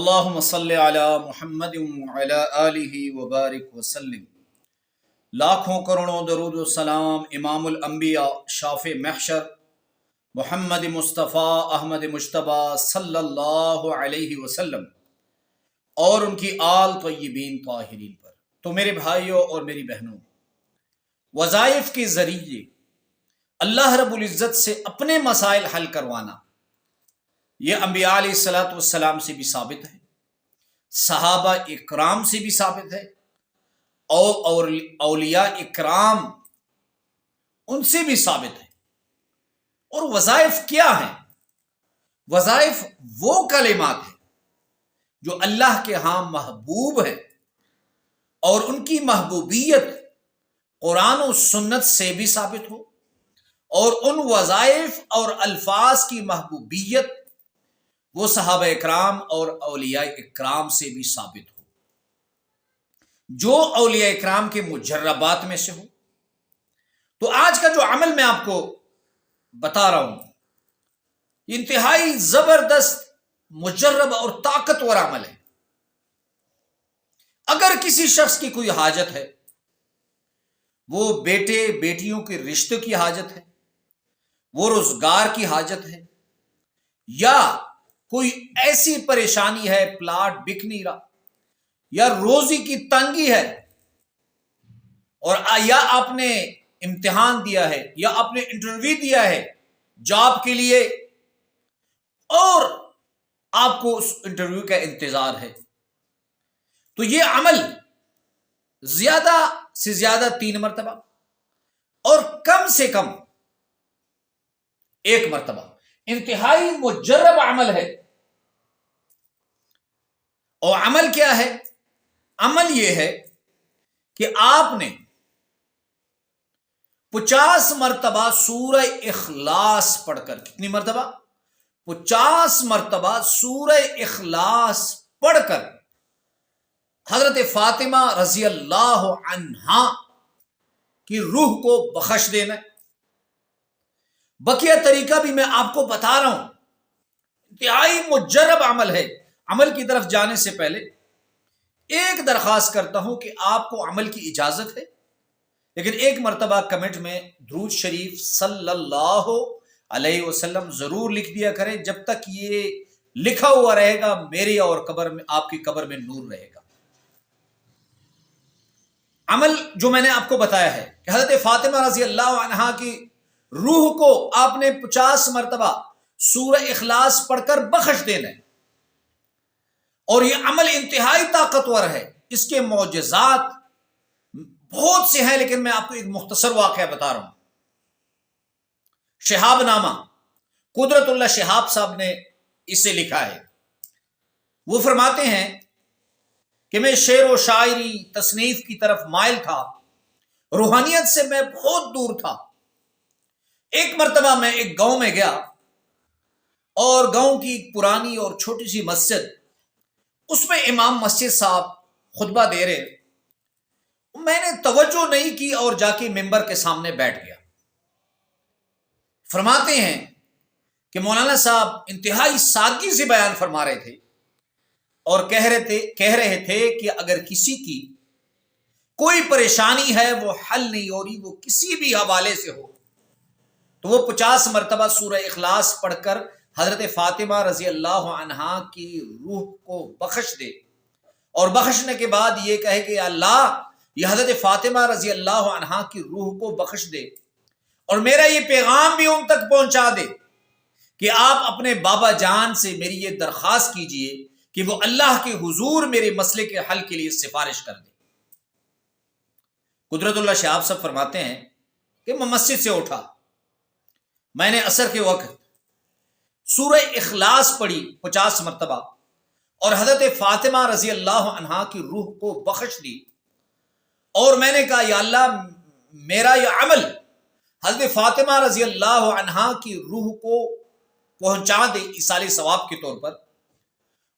اللہم صلی علی محمد وعلی آلہ وبارک وسلم۔ لاکھوں کروڑوں درود و سلام امام الانبیاء شافع محشر محمد مصطفیٰ احمد مجتبی صلی اللہ علیہ وسلم اور ان کی آل طیبین طاہرین پر۔ تو میرے بھائیوں اور میری بہنوں، وظائف کے ذریعے اللہ رب العزت سے اپنے مسائل حل کروانا یہ انبیاء علیہ الصلوۃ والسلام سے بھی ثابت ہے، صحابہ اکرام سے بھی ثابت ہے، اور اولیاء اکرام ان سے بھی ثابت ہے۔ اور وظائف کیا ہیں؟ وظائف وہ کلمات ہیں جو اللہ کے ہاں محبوب ہیں، اور ان کی محبوبیت قرآن و سنت سے بھی ثابت ہو، اور ان وظائف اور الفاظ کی محبوبیت وہ صحابہ اکرام اور اولیاء اکرام سے بھی ثابت ہو، جو اولیاء اکرام کے مجربات میں سے ہو۔ تو آج کا جو عمل میں آپ کو بتا رہا ہوں، انتہائی زبردست مجرب اور طاقتور عمل ہے۔ اگر کسی شخص کی کوئی حاجت ہے، وہ بیٹے بیٹیوں کے رشتے کی حاجت ہے، وہ روزگار کی حاجت ہے، یا کوئی ایسی پریشانی ہے، پلاٹ بک نہیں رہا، یا روزی کی تنگی ہے، اور یا آپ نے امتحان دیا ہے، یا آپ نے انٹرویو دیا ہے جاب کے لیے، اور آپ کو اس انٹرویو کا انتظار ہے، تو یہ عمل زیادہ سے زیادہ 3 مرتبہ اور کم سے کم 1 مرتبہ انتہائی مجرب عمل ہے۔ اور عمل کیا ہے؟ عمل یہ ہے کہ آپ نے 50 مرتبہ سورہ اخلاص پڑھ کر، کتنی مرتبہ؟ 50 مرتبہ سورہ اخلاص پڑھ کر حضرت فاطمہ رضی اللہ عنہا کی روح کو بخش دینا ہے۔ بقیہ طریقہ بھی میں آپ کو بتا رہا ہوں، انتہائی مجرب عمل ہے۔ عمل کی طرف جانے سے پہلے ایک درخواست کرتا ہوں کہ آپ کو عمل کی اجازت ہے، لیکن 1 مرتبہ کمنٹ میں درود شریف صلی اللہ علیہ وسلم ضرور لکھ دیا کریں۔ جب تک یہ لکھا ہوا رہے گا، میری اور قبر میں، آپ کی قبر میں نور رہے گا۔ عمل جو میں نے آپ کو بتایا ہے کہ حضرت فاطمہ رضی اللہ عنہا کی روح کو آپ نے 50 مرتبہ سورہ اخلاص پڑھ کر بخش دینا ہے، اور یہ عمل انتہائی طاقتور ہے۔ اس کے معجزات بہت سے ہیں، لیکن میں آپ کو ایک مختصر واقعہ بتا رہا ہوں۔ شہاب نامہ، قدرت اللہ شہاب صاحب نے اسے لکھا ہے۔ وہ فرماتے ہیں کہ میں شعر و شاعری تصنیف کی طرف مائل تھا، روحانیت سے میں بہت دور تھا۔ ایک مرتبہ میں ایک گاؤں میں گیا، اور گاؤں کی ایک پرانی اور چھوٹی سی مسجد، اس میں امام مسجد صاحب خطبہ دے رہے، میں نے توجہ نہیں کی اور جا کے ممبر کے سامنے بیٹھ گیا۔ فرماتے ہیں کہ مولانا صاحب انتہائی سادگی سے بیان فرما رہے تھے، اور کہہ رہے تھے کہ اگر کسی کی کوئی پریشانی ہے، وہ حل نہیں ہو رہی، وہ کسی بھی حوالے سے ہو، تو وہ 50 مرتبہ سورہ اخلاص پڑھ کر حضرت فاطمہ رضی اللہ عنہا کی روح کو بخش دے، اور بخشنے کے بعد یہ کہے کہ اللہ، یہ حضرت فاطمہ رضی اللہ عنہا کی روح کو بخش دے، اور میرا یہ پیغام بھی ان تک پہنچا دے کہ آپ اپنے بابا جان سے میری یہ درخواست کیجئے کہ وہ اللہ کے حضور میرے مسئلے کے حل کے لیے سفارش کر دے۔ قدرت اللہ شہاب صاحب فرماتے ہیں کہ میں مسجد سے اٹھا، میں نے عصر کے وقت سورہ اخلاص پڑھی 50 مرتبہ، اور حضرت فاطمہ رضی اللہ عنہا کی روح کو بخش دی، اور میں نے کہا یا اللہ، میرا یہ عمل حضرت فاطمہ رضی اللہ عنہا کی روح کو پہنچا دے ایصال ثواب کے طور پر،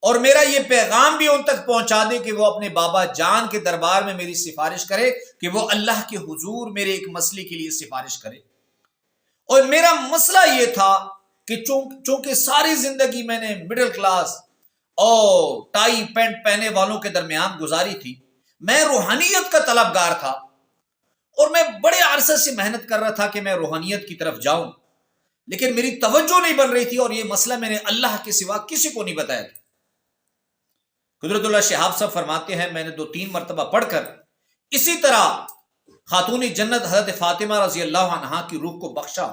اور میرا یہ پیغام بھی ان تک پہنچا دے کہ وہ اپنے بابا جان کے دربار میں میری سفارش کرے کہ وہ اللہ کے حضور میرے ایک مسئلے کے لیے سفارش کرے۔ اور میرا مسئلہ یہ تھا کہ چونکہ ساری زندگی میں نے مڈل کلاس اور ٹائی پینٹ پہنے والوں کے درمیان گزاری تھی. میں روحانیت کا طلبگار تھا اور میں بڑے عرصے سے محنت کر رہا تھا کہ میں روحانیت کی طرف جاؤں، لیکن میری توجہ نہیں بن رہی تھی، اور یہ مسئلہ میں نے اللہ کے سوا کسی کو نہیں بتایا تھا. قدرت اللہ شہاب صاحب فرماتے ہیں میں نے 2-3 مرتبہ پڑھ کر اسی طرح خاتون جنت حضرت فاطمہ رضی اللہ عنہا کی روح کو بخشا.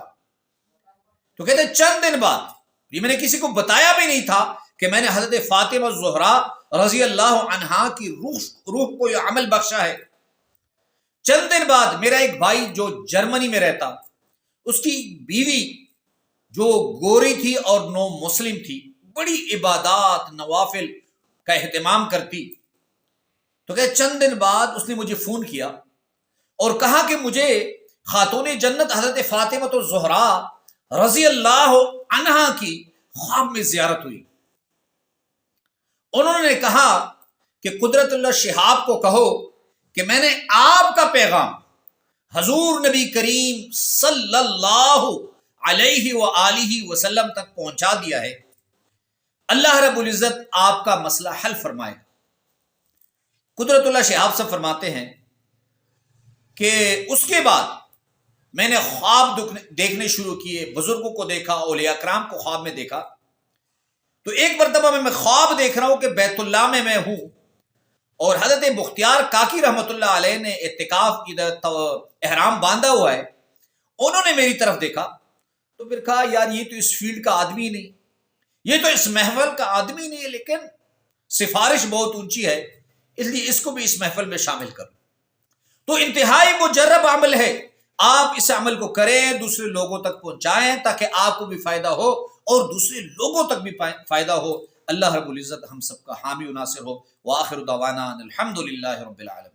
تو کہتے ہیں چند دن بعد، یہ میں نے کسی کو بتایا بھی نہیں تھا کہ میں نے حضرت فاطمہ زہرا رضی اللہ عنہا کی روح کو یہ عمل بخشا ہے. چند دن بعد میرا ایک بھائی جو جرمنی میں رہتا، اس کی بیوی جو گوری تھی اور نو مسلم تھی، بڑی عبادات نوافل کا اہتمام کرتی. تو کہ چند دن بعد اس نے مجھے فون کیا اور کہا کہ مجھے خاتون جنت حضرت فاطمہ تو زہرا رضی اللہ عنہا کی خواب میں زیارت ہوئی. انہوں نے کہا کہ قدرت اللہ شہاب کو کہو کہ میں نے آپ کا پیغام حضور نبی کریم صلی اللہ علیہ وآلہ وسلم تک پہنچا دیا ہے، اللہ رب العزت آپ کا مسئلہ حل فرمائے. قدرت اللہ شہاب صاحب فرماتے ہیں کہ اس کے بعد میں نے خواب دیکھنے شروع کیے، بزرگوں کو دیکھا، اولیاء کرام کو خواب میں دیکھا. تو ایک مرتبہ میں خواب دیکھ رہا ہوں کہ بیت اللہ میں ہوں اور حضرت بختیار کاکی رحمت اللہ علیہ نے اعتکاف احرام باندھا ہوا ہے. انہوں نے میری طرف دیکھا تو پھر کہا یار یہ تو اس فیلڈ کا آدمی نہیں، یہ تو اس محفل کا آدمی نہیں ہے، لیکن سفارش بہت اونچی ہے، اس لیے اس کو بھی اس محفل میں شامل کرو. تو انتہائی مجرب عمل ہے، آپ اس عمل کو کریں، دوسرے لوگوں تک پہنچائیں تاکہ آپ کو بھی فائدہ ہو اور دوسرے لوگوں تک بھی فائدہ ہو. اللہ رب العزت ہم سب کا حامی و ناصر ہو. وآخر دعوانا الحمدللہ رب العالمین.